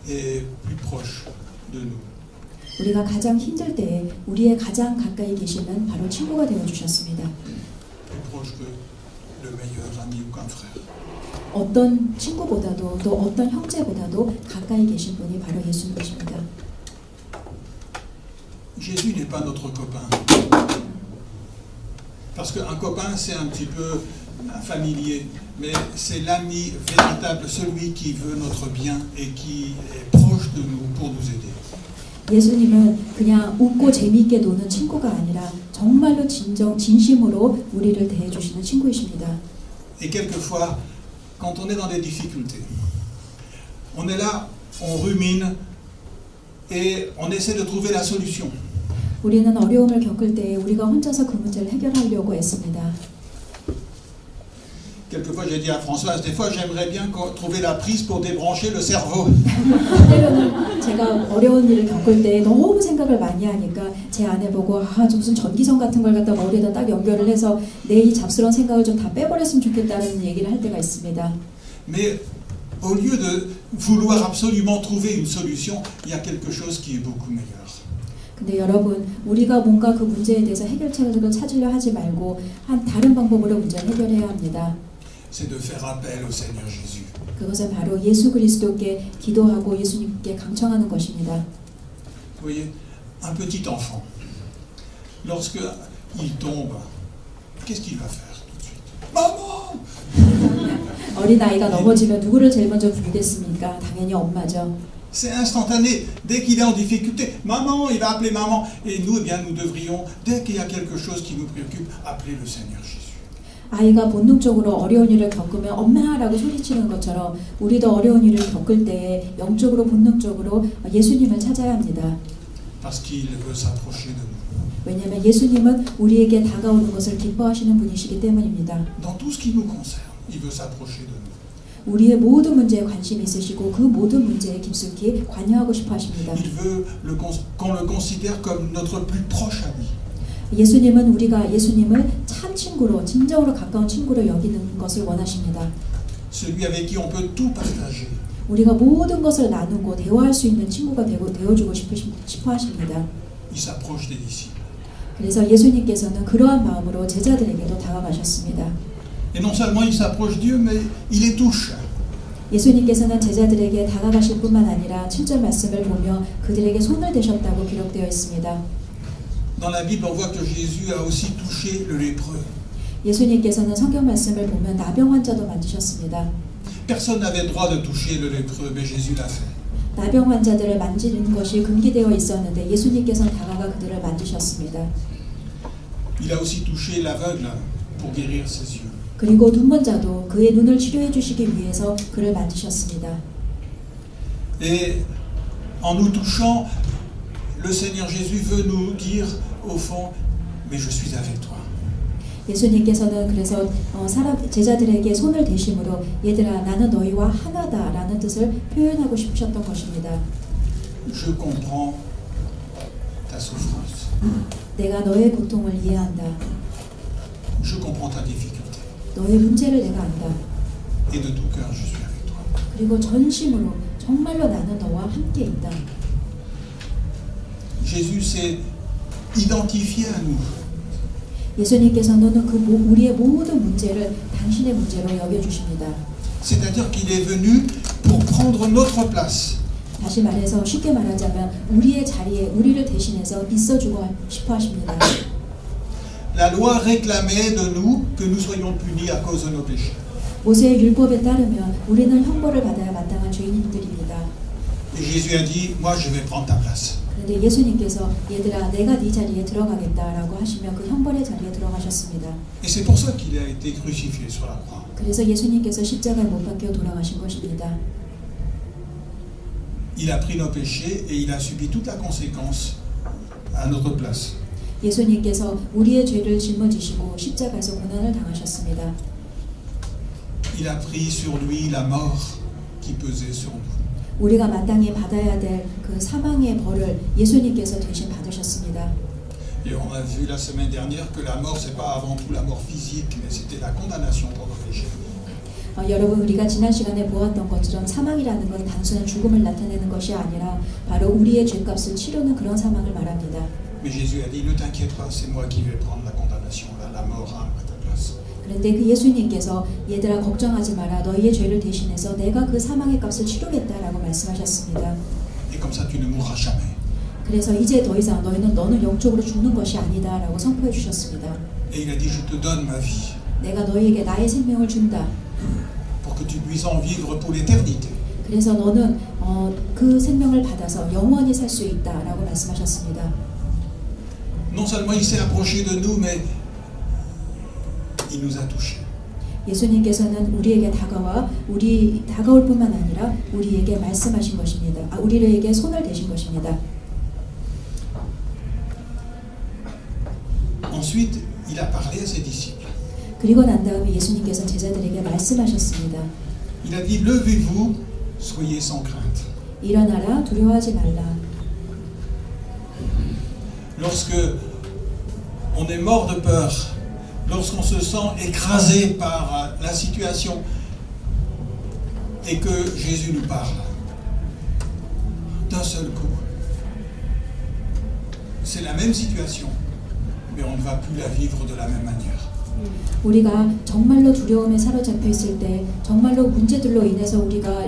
S1: est plus proche de nous.
S2: 우리가 가장 힘들 때에 우리의 가장 가까이 계시는 바로 친구가 되어 주셨습니다.
S1: Plus proche que le meilleur ami ou qu'un frère.
S2: 어떤 친구보다도 또 어떤 형제보다도 가까이 계신 분이 바로 예수님이십니다.
S1: Jésus n'est pas notre copain. Parce qu'un copain, c'est un petit peu familier, mais c'est l'ami véritable, celui qui veut notre bien et qui est proche de nous pour nous aider.
S2: 예수님은 그냥 웃고 재미있게 노는 친구가 아니라 정말로 진심으로 우리를 대해주시는 친구이십니다.
S1: Et quelquefois, quand on est dans des difficultés, on est là, on rumine et on essaie de trouver la solution.
S2: 우리는 어려움을 겪을 때 우리가 혼자서 그 문제를 해결하려고 애씁니다.
S1: Quelquefois, j'ai dit à Françoise, des fois, j'aimerais bien trouver la prise pour débrancher le cerveau.
S2: 때로는 제가 어려운 일을 겪을 때 너무 생각을 많이 하니까 제 아내 보고 무슨 전기선 같은 걸 갖다 머리에다 딱 연결을 해서 내 이 잡스러운 생각을 좀 다 빼버렸으면 좋겠다는 얘기를 할 때가 있습니다.
S1: Mais au lieu de vouloir absolument trouver une solution, il y a quelque chose qui est beaucoup meilleur.
S2: 근데 여러분, 우리가 뭔가 그 문제에 대해서 해결책을 찾으려 하지 말고 다른 방법으로 문제를 해결해야 합니다.
S1: C'est de faire appel au Seigneur Jésus.
S2: 그것은 바로 예수 그리스도께 기도하고 예수님께 강청하는 것입니다.
S1: Vous voyez, un petit enfant, lorsque il tombe, qu'est-ce qu'il va faire tout de suite? Maman!
S2: 어린아이가 넘어지면 누구를 제일 먼저 부르겠습니까? 당연히 엄마죠.
S1: C'est instantané. Dès qu'il est en difficulté, maman, il va appeler maman. Et nous, eh bien, nous devrions, dès qu'il y a quelque chose qui nous préoccupe, appeler le Seigneur Jésus.
S2: 아이가 본능적으로 어려운 일을 겪으면 엄마라고 소리치는 것처럼 우리도 어려운 일을 겪을 때에 영적으로 본능적으로 예수님을 찾아야 합니다.
S1: Parce qu'il veut s'approcher de nous.
S2: 왜냐하면 예수님은 우리에게 다가오는 것을 기뻐하시는 분이시기 때문입니다.
S1: Dans tout ce qui nous concerne, il veut s'approcher de nous.
S2: 우리의 모든 문제에 관심이 있으시고 그 모든 문제에 깊숙이 관여하고 싶어 하십니다.
S1: Il veut qu'on le considère comme notre plus proche ami.
S2: 예수님은 우리가 예수님을 참 친구로, 진정으로 가까운 친구로 여기는 것을 원하십니다.
S1: Celui avec qui on peut tout partager.
S2: 우리가 모든 것을 나누고 대화할 수 있는 친구가 되어주고 싶어 하십니다.
S1: Il s'approche des disciples.
S2: 그래서 예수님께서는 그러한 마음으로 제자들에게도 다가가셨습니다.
S1: Et non seulement il s'approche Dieu, mais il les touche.
S2: 예수님께서는 제자들에게 다가가실 뿐만 아니라 7절 말씀을 보며 그들에게 손을 대셨다고 기록되어 있습니다.
S1: Dans la Bible, on voit que Jésus a aussi touché le lépreux.
S2: 예수님께서는 성경 말씀을 보면 나병 환자도 만지셨습니다.
S1: Personne n'avait droit de toucher le lépreux, mais Jésus l'a fait.
S2: 나병 환자들을 만지는 것이 금기되어 있었는데 예수님께서는 다가가 그들을 만지셨습니다.
S1: Il a aussi touché l'aveugle pour guérir ses yeux.
S2: 그리고 눈먼자도 그의 눈을 치료해 주시기 위해서 그를 만지셨습니다.
S1: Et en nous touchant, le Seigneur Jésus veut nous dire au fond, mais je suis avec toi.
S2: 예수님께서는 그래서 제자들에게 손을 대심으로 얘들아 나는 너희와 하나다라는 뜻을 표현하고 싶으셨던 것입니다.
S1: Je comprends ta souffrance.
S2: 내가 너의 고통을 이해한다.
S1: Je comprends ta difficulté.
S2: 너의 문제를 내가 안다.
S1: Et de tout cœur, je suis avec toi.
S2: 그리고 전심으로 정말로 나는 너와 함께 있다.
S1: Jésus s'est identifié à nous.
S2: 예수님께서는 우리의 모든 문제를 당신의 문제로 여겨주십니다.
S1: C'est-à-dire qu'il est venu pour prendre notre place.
S2: 다시 말해서 쉽게 말하자면 우리의 자리에 우리를 대신해서 있어주고 싶어 하십니다.
S1: La loi réclamait de nous que nous soyons punis à cause de nos péchés.
S2: 모세의 율법에 따르면 우리는 형벌을 받아야 마땅한 죄인들입니다.
S1: Et Jésus a dit, moi je vais prendre ta place.
S2: 그런데 예수님께서 얘들아 내가 네 자리에 들어가겠다라고 하시며 그 형벌의 자리에 들어가셨습니다.
S1: Et c'est pour ça qu'il a été crucifié sur la croix.
S2: 그래서 예수님께서 십자가에 못 박혀 돌아가신 것입니다.
S1: Il a pris nos péchés et il a subi toute la conséquence à notre place.
S2: 예수님께서 우리의 죄를 짊어지시고 십자가에서 고난을 당하셨습니다.
S1: Il a pris sur lui la mort qui pesait sur nous.
S2: 우리가 마땅히 받아야 될 그 사망의 벌을 예수님께서 대신 받으셨습니다.
S1: Et on a vu la semaine dernière que la mort, c'est pas avant tout la mort physique, mais c'était la condamnation pour nos péchés.
S2: 여러분 우리가 지난 시간에 보았던 것처럼 사망이라는 건 단순한 죽음을 나타내는 것이 아니라 바로 우리의 죄값을 치르는 그런 사망을 말합니다.
S1: Mais Jésus a dit, ne t'inquiète pas, c'est moi qui vais prendre la condamnation, la mort à ta place.
S2: 그런데 그 예수님께서 얘들아 걱정하지 마라 너희의 죄를 대신해서 내가 그 사망의 값을 치르겠다라고 말씀하셨습니다.
S1: Et comme ça, tu ne mourras jamais.
S2: 그래서 이제 더 이상 너는 영적으로 죽는 것이 아니다라고 선포해 주셨습니다.
S1: Et il a dit, je te donne ma vie.
S2: 내가 너희에게 나의 생명을 준다.
S1: Pour que tu puisses en vivre pour l'éternité.
S2: 그래서 너는 그 생명을 받아서 영원히 살 수 있다라고 말씀하셨습니다.
S1: Non seulement il s'est approché de nous, mais il nous a touchés.
S2: 예수님께서는 우리에게 다가올 뿐만 아니라 우리에게 말씀하신 것입니다. 우리에게 손을 대신 것입니다.
S1: Ensuite, il a parlé à ses disciples.
S2: 그리고 난 다음에 예수님께서 제자들에게 말씀하셨습니다.
S1: Il a dit, levez-vous, soyez sans crainte.
S2: 일어나라, 두려워하지 말라.
S1: Lorsque on est mort de peur, lorsqu'on se sent écrasé par la situation, et que Jésus nous parle d'un seul coup. C'est la même situation, mais on ne va plus la vivre de la même manière.
S2: 우리가 정말로 두려움에 사로잡혀 있을 때, 정말로 문제들로 인해서 우리가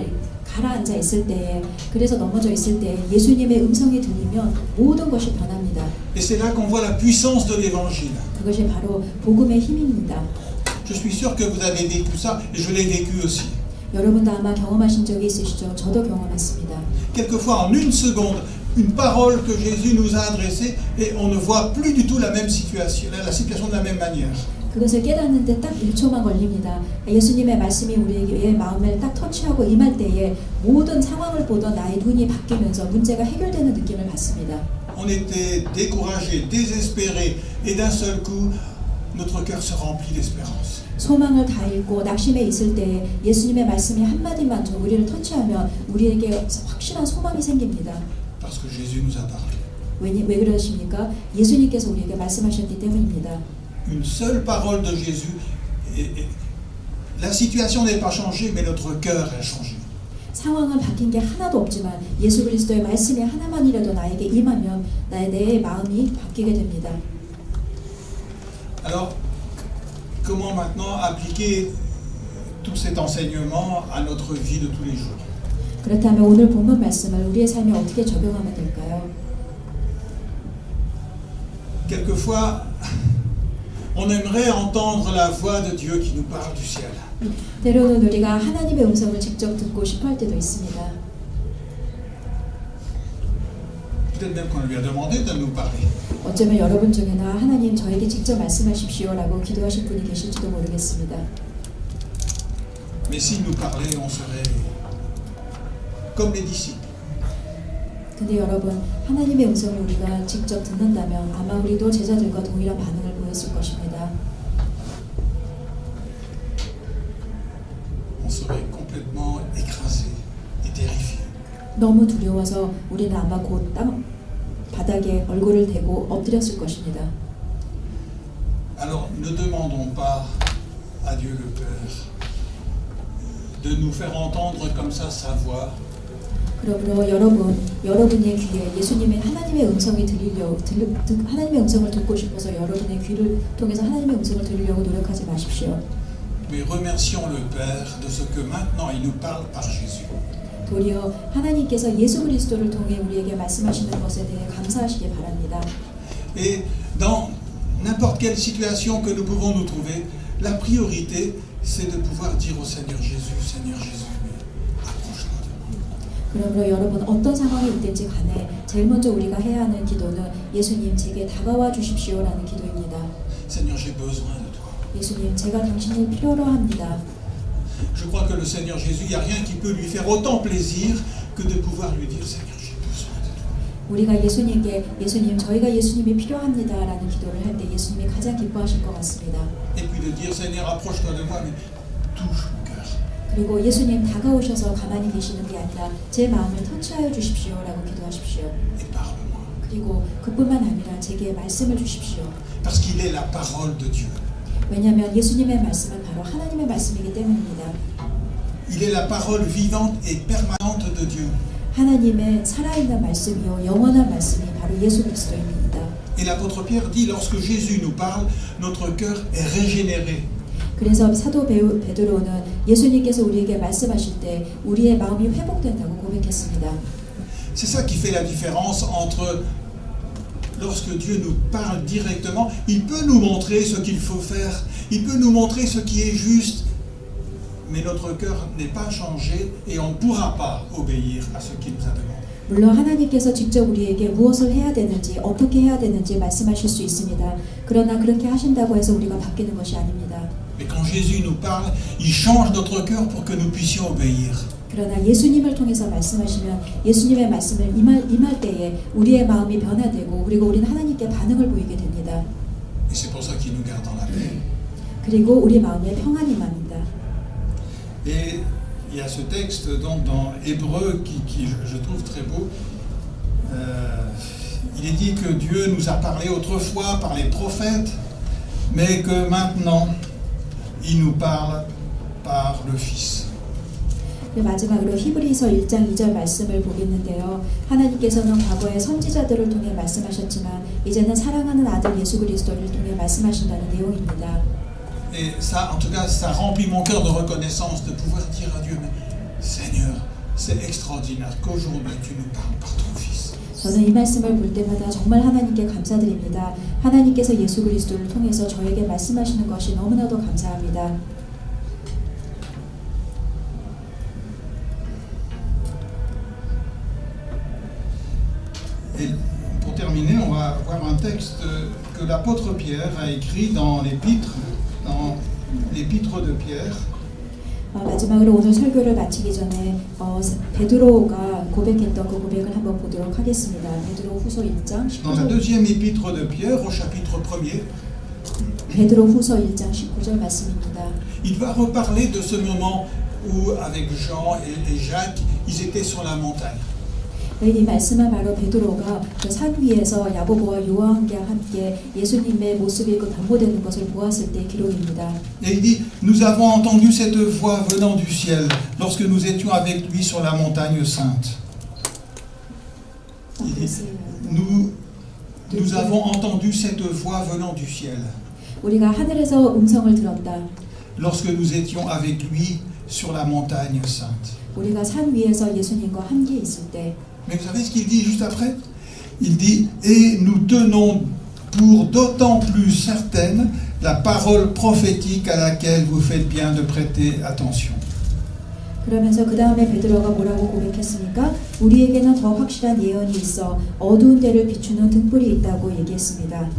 S2: 가라앉아 있을 때에, 그래서 넘어져 있을 때 예수님의 음성이 들리면 모든 것이 변합니다.
S1: Et c'est là qu'on voit la puissance de l'évangile.
S2: 그것이 바로 복음의 힘입니다.
S1: Je suis sûr que vous avez vécu ça, et je l'ai vécu aussi.
S2: 여러분도 아마 경험하신 적이 있으시죠? 저도 경험했습니다.
S1: Quelquefois, en une seconde, une parole que Jésus nous a adressée, et on ne voit plus du tout la même situation, la situation de la même manière.
S2: 그것을 깨닫는데 딱 1초만 걸립니다. 예수님의 말씀이 우리의 마음을 딱 터치하고 임할 때에 모든 상황을 보던 나의 눈이 바뀌면서 문제가 해결되는 느낌을 받습니다.
S1: On était découragés, désespérés, et d'un seul coup, notre cœur se remplit d'espérance.
S2: 소망을 다 잃고 낙심해 있을 때에 예수님의 말씀이 한마디만 좀 우리를 터치하면 우리에게 확실한 소망이 생깁니다.
S1: Parce que Jésus nous a parlé.
S2: 왜 그러십니까? 예수님께서 우리에게 말씀하셨기 때문입니다.
S1: Une seule parole de Jésus, et la situation n'est pas changée, mais notre cœur a changé.
S2: 상황은 바뀐 게 하나도 없지만 예수 그리스도의 말씀이 하나만이라도 나에게 임하면 내 마음이 바뀌게 됩니다.
S1: Alors, comment maintenant appliquer tout cet enseignement à notre vie de tous les jours?
S2: 그렇다면 오늘 본문 말씀을 우리의 삶에 어떻게 적용하면 될까요?
S1: Quelquefois, on aimerait entendre la voix de Dieu qui nous parle du ciel.
S2: 때로는 우리가 하나님의 음성을 직접 듣고 싶어 할 때도 있습니다.
S1: Peut-être même qu'on lui a demandé de nous parler.
S2: 어쩌면 여러분 중에나 하나님 저에게 직접 말씀하십시오라고 기도하신 분이 계실지도 모르겠습니다.
S1: Mais s'il nous parlait, on serait comme les disciples.
S2: 근데 여러분, 하나님의 음성을 우리가 직접 듣는다면 아마 우리도 제자들과 동일한 반응을 보였을 것입니다.
S1: On serait complètement écrasé et terrifié.
S2: 너무 두려워서 우리는 아마 곧 땅 바닥에 얼굴을 대고 엎드렸을 것입니다.
S1: Alors, ne demandons pas à Dieu le Père de nous faire entendre comme ça sa voix.
S2: 그러므로 여러분의 귀에 예수님의 하나님의 음성이 하나님의 음성을 듣고 싶어서 여러분의 귀를 통해서 하나님의 음성을 들으려고 노력하지 마십시오.
S1: Mais remercions le Père de ce que maintenant il nous parle par Jésus.
S2: 도리어 하나님께서 예수 그리스도를 통해 우리에게 말씀하시는 것에 대해 감사하시기 바랍니다.
S1: Et dans n'importe quelle situation que nous pouvons nous trouver, la priorité, c'est de pouvoir dire au Seigneur Jésus, approche-toi de moi.
S2: 그러므로 여러분 어떤 상황이 있든지 간에 제일 먼저 우리가 해야 하는 기도는 예수님 제게 다가와 주십시오라는 기도입니다.
S1: Seigneur, j'ai besoin de toi.
S2: 예수님 제가 당신을 필요로 합니다.
S1: Je crois que le Seigneur Jésus, il n'y a rien qui peut lui faire autant plaisir que de pouvoir lui dire, Seigneur, j'ai besoin de toi.
S2: 우리가 예수님께 예수님 저희가 예수님이 필요합니다라는 기도를 할 때 예수님이 가장 기뻐하실 것 같습니다.
S1: Et puis de dire, Seigneur, approche-toi de moi, mais touche mon cœur.
S2: 그리고 예수님 다가오셔서 가만히 계시는 게 아니라 제 마음을 터치하여 주십시오라고 기도하십시오.
S1: Et parle-moi.
S2: 그리고 그뿐만 아니라 제게 말씀을 주십시오.
S1: Parce qu'il est la parole de Dieu.
S2: 왜냐하면 예수님의 말씀은 바로 하나님의 말씀이기 때문입니다.
S1: Il est la parole vivante et permanente de Dieu.
S2: 하나님의 살아있는 말씀이요 영원한 말씀이 바로 예수 그리스도입니다.
S1: Et l'apôtre Pierre dit, lorsque Jésus nous parle, notre cœur est régénéré.
S2: 그래서 사도 베드로는 예수님께서 우리에게 말씀하실 때 우리의 마음이 회복된다고 고백했습니다.
S1: C'est ça qui fait la différence entre lorsque Dieu nous parle directement, il peut nous montrer ce qu'il faut faire, il peut nous montrer ce qui est juste, mais notre cœur n'est pas changé et on ne pourra pas obéir à ce qu'il nous a demandé.
S2: 물론 하나님께서 직접 우리에게 무엇을 해야 되는지 어떻게 해야 되는지 말씀하실 수 있습니다. 그러나 그렇게 하신다고 해서 우리가 바뀌는 것이 아닙니다.
S1: Mais quand Jésus nous parle, il change notre cœur pour que nous puissions obéir.
S2: 그러나 예수님을 통해서 말씀하시면 예수님의 말씀을 임할 때에 우리의 마음이 변화되고 그리고 우리는 하나님께 반응을 보이게 됩니다.
S1: Et c'est pour ça qu'il nous garde dans la paix.
S2: 그리고 우리 마음에 평안이 맘니다.
S1: Et il y a ce texte donc dans Hébreu qui je trouve très beau. Il est dit que Dieu nous a parlé autrefois par les prophètes, mais que maintenant il nous parle par le Fils.
S2: 마지막으로 히브리서 1장 2절 말씀을 보겠는데요. 하나님께서는 과거에 선지자들을 통해 말씀하셨지만 이제는 사랑하는 아들 예수 그리스도를 통해 말씀하신다는 내용입니다.
S1: Et ça, en tout cas, ça remplit mon cœur de reconnaissance de pouvoir dire à Dieu, mais Seigneur, c'est extraordinaire qu'aujourd'hui tu nous parles par ton Fils.
S2: 저는 이 말씀을 볼 때마다 정말 하나님께 감사드립니다. 하나님께서 예수 그리스도를 통해서 저에게 말씀하시는 것이 너무나도 감사합니다.
S1: Et pour terminer, on va voir un texte que l'apôtre Pierre a écrit dans l'épître de Pierre.
S2: 마지막으로 오늘 설교를 마치기 전에 베드로가 고백했던 그 고백을 한번 보도록 하겠습니다. 베드로 후서 1장
S1: Dans la
S2: 19절.
S1: deuxième épître de Pierre, au chapitre 1er,
S2: 베드로 후서 1장 19절 말씀입니다.
S1: il va reparler de ce moment où, avec Jean et Jacques, ils étaient sur la montagne.
S2: 이 말씀은 바로 베드로가 그 산 위에서 야고보와 요한과 함께 예수님의 모습이 그 변모되는 것을 보았을 때 기록입니다.
S1: Et il dit, nous avons entendu cette voix venant du ciel lorsque nous étions avec lui sur la montagne sainte. Il dit, nous avons entendu cette voix venant du ciel
S2: 우리가 하늘에서 음성을 들었다.
S1: lorsque nous étions avec lui sur la montagne sainte.
S2: 우리가 산 위에서 예수님과 함께 있을 때.
S1: Mais vous savez ce qu'il dit juste après? Il dit, et nous tenons pour d'autant plus certaine la parole prophétique à laquelle vous faites bien de prêter attention.
S2: 그러면서 그 다음에 베드로가 뭐라고 고백했습니까? 우리에게는 더 확실한 예언이 있어 어두운 데를 비추는 등불이 있다고 얘기했습니다.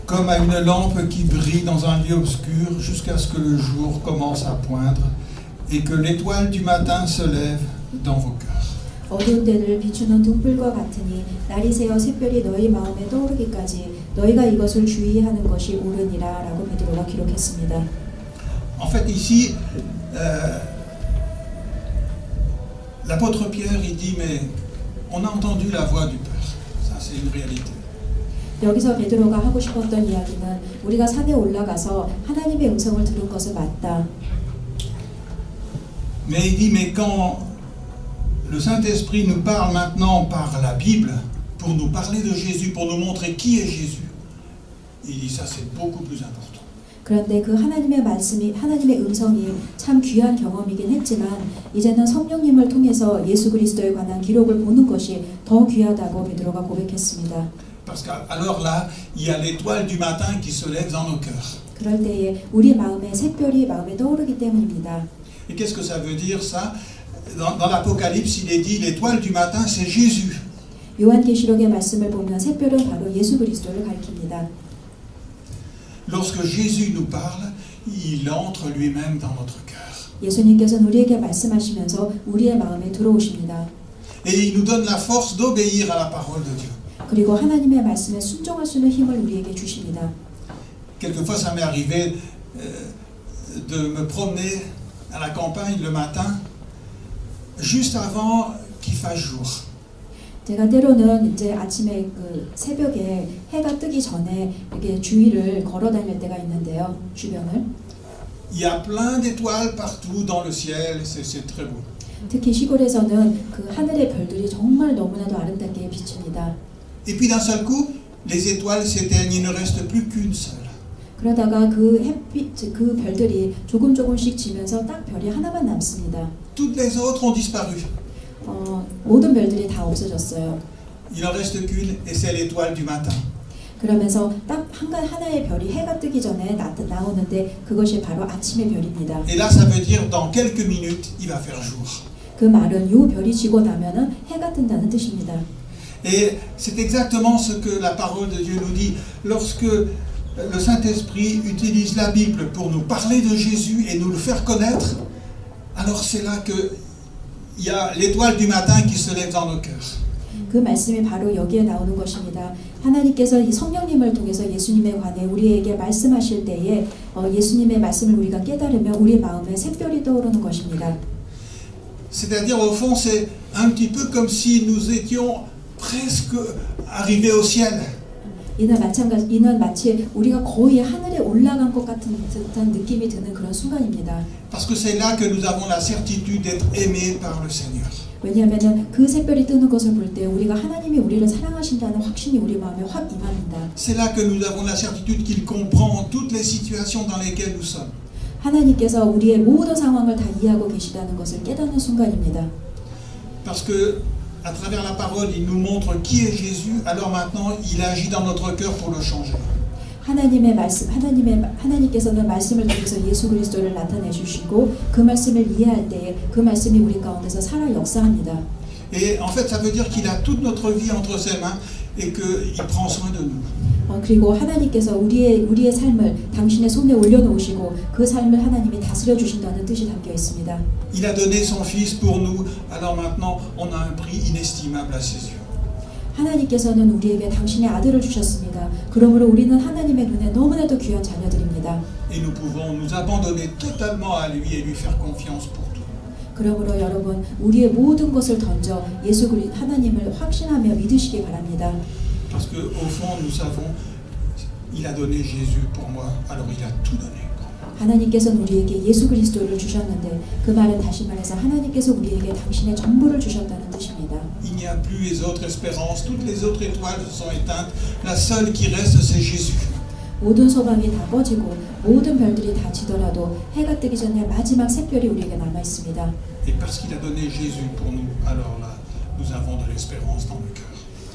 S1: Comme à une lampe qui brille dans un lieu obscur jusqu'à ce que le jour commence à poindre et que l'étoile du matin se lève dans vos cœurs.
S2: 어두운 데를 비추는 등불과 같으니 날이 새어 샛별이 너희 마음에 떠오르기까지 너희가 이것을 주의하는 것이 옳으니라 라고 베드로가 기록했습니다.
S1: En fait ici, l'apôtre Pierre il dit mais on a entendu la voix du Père. Ça c'est une réalité.
S2: 여기서 베드로가 하고 싶었던 이야기는 우리가 산에 올라가서 하나님의 음성을 들은 것은 맞다.
S1: Mais il dit mais quand le Saint-Esprit nous parle maintenant par la Bible pour nous parler de Jésus, pour nous montrer qui est Jésus, il dit ça c'est beaucoup plus important.
S2: 그런데 그 하나님의 말씀이 하나님의 음성이 참 귀한 경험이긴 했지만 이제는 성령님을 통해서 예수 그리스도에 관한 기록을 보는 것이 더 귀하다고 베드로가 고백했습니다.
S1: Parce qu'alors là, il y a l'étoile du matin qui se lève dans nos cœurs.
S2: 그럴 때에 우리 마음에 샛별이 마음에 떠오르기 때문입니다.
S1: Et qu'est-ce que ça veut dire ça? Dans l'Apocalypse, il est dit l'étoile du matin, c'est Jésus.
S2: 요한계시록의 말씀을 보면 샛별은 바로 예수 그리스도를 가리킵니다.
S1: Lorsque Jésus nous parle, il entre lui-même dans notre cœur.
S2: 예수님께서는 우리에게 말씀하시면서 우리의 마음에 들어오십니다.
S1: Et il nous donne la force d'obéir à la parole de Dieu.
S2: 그리고 하나님의 말씀에 순종할 수 있는 힘을 우리에게 주십니다.
S1: Quelquefois, ça m'est arrivé de me promener à la campagne le matin, juste avant qu'il fasse jour.
S2: 제가 때로는 이제 아침에 그 새벽에 해가 뜨기 전에 이렇게 주위를 걸어 다닐 때가 있는데요. 주변을.
S1: Il y a plein d'étoiles partout dans le ciel, c'est très beau.
S2: 특히 시골에서는 그 하늘의 별들이 정말 너무나도 아름답게 비칩니다.
S1: Et puis d'un seul coup, les étoiles s'éteignent, il ne reste plus qu'une seule.
S2: 그러다가 그 햇빛, 그 별들이 조금씩 지면서 딱 별이 하나만 남습니다.
S1: Toutes les autres ont disparu.
S2: 모든 별들이 다 없어졌어요.
S1: Il en reste qu'une et c'est l'étoile du matin.
S2: 그러면서 딱 하나의 별이 해가 뜨기 전에 나오는데 그것이 바로 아침의 별입니다.
S1: Et là, ça veut dire dans quelques minutes, il va faire jour.
S2: 그 말은 요 별이 지고 나면은 해가 뜬다는 뜻입니다.
S1: Et c'est exactement ce que la parole de Dieu nous dit. Lorsque le Saint-Esprit utilise la Bible pour nous parler de Jésus et nous le faire connaître, alors c'est là qu'il y a l'étoile du matin qui se lève dans nos cœurs.
S2: 그 말씀이 바로 여기에 나오는 것입니다. 하나님께서 이 성령님을 통해서 예수님에 관해 우리에게 말씀하실 때에 예수님의 말씀을 우리가 깨달으면 우리 마음에 샛별이 떠오르는 것입니다.
S1: C'est-à-dire au fond c'est un petit peu comme si nous étions presque arrivés au ciel.
S2: 이는 마치 우리가 거의 하늘에 올라간 것 같은 듯한 느낌이 드는 그런 순간입니다.
S1: Parce que c'est là que nous avons la certitude d'être aimés par le Seigneur.
S2: 왜냐하면 그 샛별이 뜨는 것을 볼 때 우리가 하나님이 우리를 사랑하신다는 확신이 우리 마음에 확 임합니다.
S1: C'est là que nous avons la certitude qu'il comprend toutes les situations dans lesquelles nous sommes.
S2: 하나님께서 우리의 모든 상황을 다 이해하고 계시다는 것을 깨닫는 순간입니다.
S1: Parce que à travers la parole, il nous montre qui est Jésus. Alors maintenant, il agit dans notre cœur pour le changer.
S2: 하나님께서는 말씀을 통해서 예수 그리스도를 나타내 주시고 그 말씀을 이해할 때에 그 말씀이 우리 가운데서 살아 역사합니다.
S1: Et en fait, ça veut dire qu'il a toute notre vie entre ses mains et qu'il prend soin de nous.
S2: 그리고 하나님께서 우리의 삶을 당신의 손에 올려놓으시고 그 삶을 하나님이 다스려 주신다는 뜻이 담겨 있습니다.
S1: Il a donné son Fils pour nous. Alors maintenant, on a un prix inestimable à ses yeux.
S2: 하나님께서는 우리에게 당신의 아들을 주셨습니다. 그러므로 우리는 하나님의 눈에 너무나도 귀한 자녀들입니다.
S1: Et nous pouvons nous abandonner totalement à lui et lui faire confiance pour tout.
S2: 그러므로 여러분 우리의 모든 것을 던져 하나님을 확신하며 믿으시기 바랍니다.
S1: Parce que au fond, nous savons, il a donné Jésus pour moi. Alors il a tout donné.
S2: 하나님께서는 우리에게 예수 그리스도를 주셨는데 그 말은 다시 말해서 하나님께서 우리에게 당신의 전부를 주셨다는 뜻입니다.
S1: Il n'y a plus les autres espérances, toutes les autres étoiles se sont éteintes. La seule qui reste, c'est Jésus.
S2: 모든 소망이 다 꺼지고 모든 별들이 다 지더라도 해가 뜨기 전에 마지막 샛별이 우리에게 남아 있습니다.
S1: Et parce qu'il a donné Jésus pour nous, alors là, nous avons de l'espérance dans le cœur.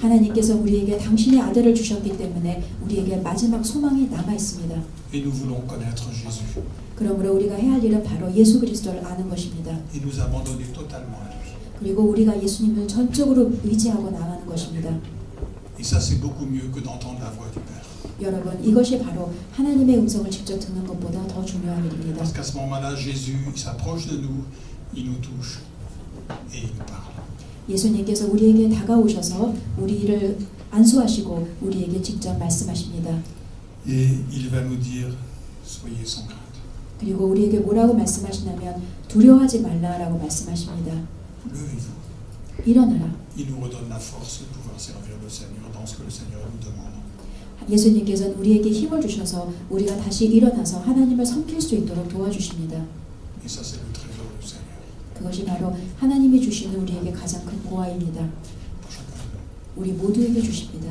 S2: 하나님께서 우리에게 당신의 아들을 주셨기 때문에 우리에게 마지막 소망이 남아 있습니다.
S1: Et nous voulons connaître Jésus.
S2: 그러므로 우리가 해야 할 일은 바로 예수 그리스도를 아는 것입니다.
S1: Et nous abandonner totalement à lui.
S2: 그리고 우리가 예수님을 전적으로 의지하고 나가는 것입니다.
S1: Et ça, c'est beaucoup mieux que d'entendre la voix du Père.
S2: 여러분, 이것이 바로 하나님의 음성을 직접 듣는 것보다 더 중요한 일입니다.
S1: Parce qu'à ce moment-là, Jésus s'approche de nous, il nous touche et il nous parle.
S2: 예수님께서 우리에게 다가오셔서 우리를 안수하시고 우리에게 직접 말씀하십니다.
S1: Et il va nous dire, soyez sans crainte.
S2: 그리고 우리에게 뭐라고 말씀하시냐면 두려워하지 말라라고 말씀하십니다.
S1: Levez-vous.
S2: 일어나라.
S1: Il nous redonne la force de pouvoir servir le Seigneur dans ce que le Seigneur nous demande.
S2: 예수님께서는 우리에게 힘을 주셔서 우리가 다시 일어나서 하나님을 섬길 수 있도록 도와주십니다.
S1: Et ça, c'est le trésor du Seigneur.
S2: 그것이 바로 하나님이 주시는 우리에게 가장 큰 보화입니다.
S1: Pour chacun de nous.
S2: 우리 모두에게 주십니다.